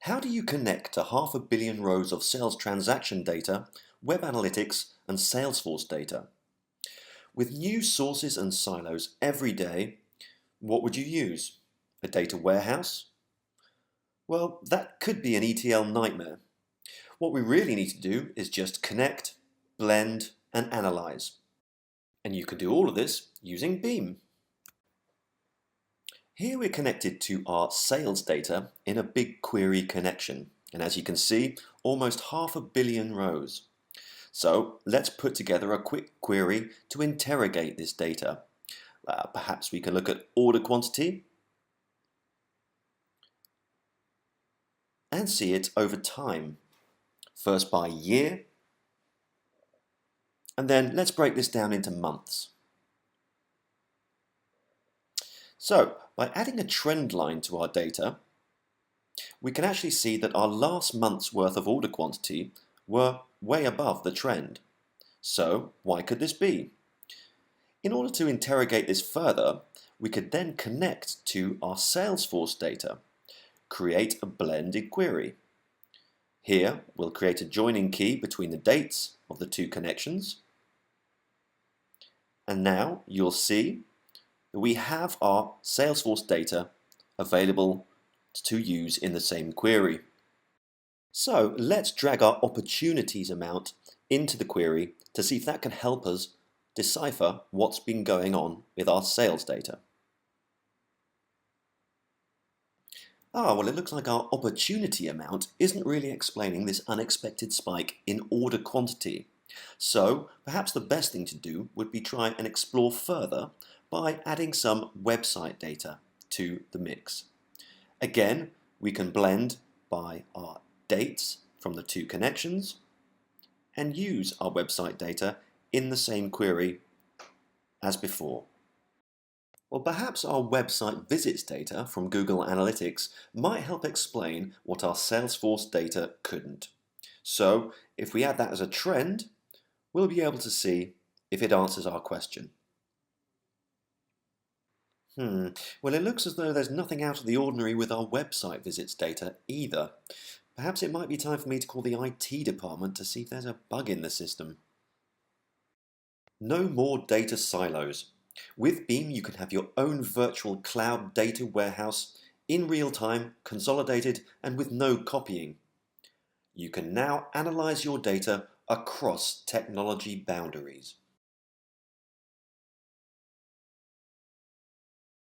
How do you connect to 500 million rows of sales transaction data, web analytics, and Salesforce data? With new sources and silos every day, what would you use? A data warehouse? Well, that could be an ETL nightmare. What we really need to do is just connect, blend, and analyze. And you can do all of this using Beam. Here we're connected to our sales data in a BigQuery connection. And as you can see, almost 500 million rows. So let's put together a quick query to interrogate this data. Perhaps we can look at order quantity and see it over time. First by year, and then let's break this down into months. So by adding a trend line to our data, we can actually see that our last month's worth of order quantity were way above the trend. So why could this be? In order to interrogate this further, we could then connect to our Salesforce data, create a blended query. Here we'll create a joining key between the dates of the two connections. And now you'll see that we have our Salesforce data available to use in the same query. So let's drag our opportunities amount into the query to see if that can help us decipher what's been going on with our sales data. Well, it looks like our opportunity amount isn't really explaining this unexpected spike in order quantity. So perhaps the best thing to do would be try and explore further by adding some website data to the mix. Again, we can blend by our dates from the two connections and use our website data in the same query as before. Well, perhaps our website visits data from Google Analytics might help explain what our Salesforce data couldn't. So if we add that as a trend, we'll be able to see if it answers our question. Well, it looks as though there's nothing out of the ordinary with our website visits data either. Perhaps it might be time for me to call the IT department to see if there's a bug in the system. No more data silos. With Beam, you can have your own virtual cloud data warehouse in real time, consolidated, and with no copying. You can now analyze your data across technology boundaries.